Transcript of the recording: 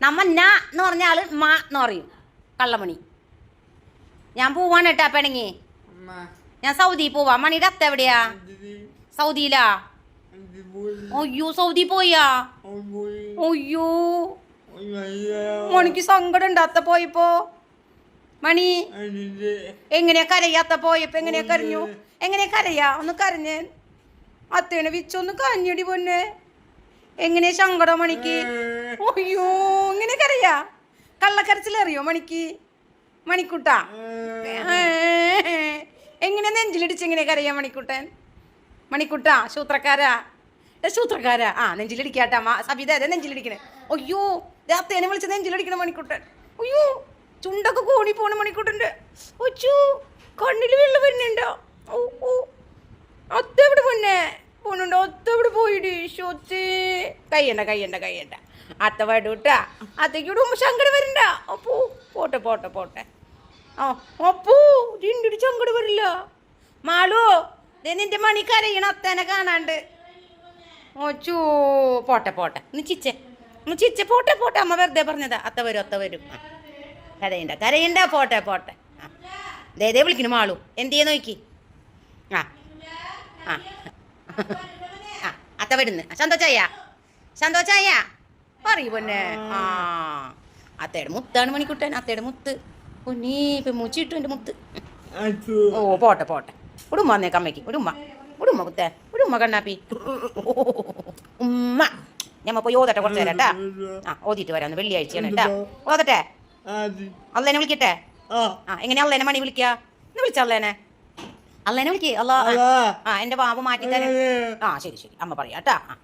നമ്മ ന എന്ന് പറഞ്ഞ ആള് മ എന്ന് പറയും. കള്ളമണി. ഞാൻ പോവാണ് കേട്ടാ പെണങ്ങി. ഞാൻ സൗദിയിൽ പോവാ. മണിയുടെ അത്ത എവിടെയാ? സൗദിയിലാ? അയ്യോ സൗദി പോയാ? അയ്യോ മണിക്ക് സങ്കടം ഉണ്ട് അത്ത പോയപ്പോ. മണി എങ്ങനെയാ കരയാ? അത്ത പോയപ്പോ എങ്ങനെയാ കരഞ്ഞു? എങ്ങനെയാ കരയാ? ഒന്ന് കരഞ്ഞ് അത്തേനെ വിച്ചൊന്ന് കരഞ്ഞടി പൊന്നെ. എങ്ങനെയാ സങ്കടം മണിക്ക്? അയ്യോ ഇങ്ങനെ കരയാ? കള്ളക്കരച്ചിലറിയോ മണിക്ക്? മണിക്കുട്ടാ എങ്ങനെ നെഞ്ചിലിടിച്ച് എങ്ങനെ കരയാ മണിക്കുട്ടൻ? മണിക്കുട്ടാ സൂത്രക്കാരാ സൂത്രക്കാരാ. ആ നെഞ്ചിലിടിക്കാട്ടാ. സബിത അതെ നെഞ്ചിലിടിക്കണേ. അയ്യോ അത്തേനെ വിളിച്ച് നെഞ്ചിലിടിക്കണ മണിക്കുട്ടൻ. അയ്യോ ചുണ്ടൊക്കെ കോണി പോണ മണിക്കുട്ടൻ്റെ. ഒച്ചു കണ്ണിൽ വെള്ളം വരുന്നുണ്ടോ? ഓ ഓ അത്ത എവിടെ പൊന്നെ പോണുണ്ടോ? അത്ത എവിടെ പോയിടി? ശോത്തേ കയ്യണ്ട കയ്യണ്ട കയ്യണ്ട. അത്ത വടൂട്ടാ. അത്തയ്ക്കൂടെ സങ്കടം വരണ്ട. അപ്പോ പോട്ടെ പോട്ടെ പോട്ടെ. ഓ അപ്പോ ഇതിൻ്റെ സങ്കടം വരില്ല. മാളു നിന്റെ മണി കരയണ അത്തേനെ കാണാണ്ട്. ഓച്ചൂ പോട്ടെ പോട്ടെ. ഒന്ന് ചിച്ചേ ഒന്ന് ചിച്ചേ. പോട്ടെ പോട്ടെ. അമ്മ വെറുതെ പറഞ്ഞതാ. അത്ത വരും അത്ത വരും. കരയണ്ട കരയണ്ട. പോട്ടെ പോട്ടെ. ആ ദേ വിളിക്കുന്നു മാളു. എന്ത് ചെയ്യാൻ നോക്കി? ആ ആ ആ അത്ത വരുന്ന്. സന്തോഷായ സന്തോഷായ പറയൂ പൊന്നെ. ആ അത്തയുടെ മുത്താണ് മണിക്കുട്ടൻ. അത്തയുടെ മുത്ത് പൊന്നീ. ഇപ്പം മൂച്ചിട്ടു എൻ്റെ മുത്ത്. ഓ പോട്ടെ പോട്ടെ. ഉടുമ്മ വന്നേക്ക് അമ്മയ്ക്ക്. ഉടുമ്മ ഉടുമ്മ കുത്തേ. ഉടുമ്മ കണ്ണാപ്പി. ഉമ്മ ഞമ്മ പോയി ഓതട്ടെ കുറച്ച് നേരം കേട്ടാ. ആ ഓതിയിട്ട് വരാം. വെള്ളിയാഴ്ചയാണ് കേട്ടാ. ഓതട്ടെ. അള്ളേനെ വിളിക്കട്ടെ. ആ എങ്ങനെയാ അള്ളേനെ മണി വിളിക്കുക? എന്ന് വിളിച്ച അള്ളേനെ. അള്ളേനെ വിളിക്കേ. അല്ലാ ആ എൻ്റെ വാവ് മാറ്റി തരാം. ആ ശരി ശരി അമ്മ പറയാം കേട്ടാ. ആ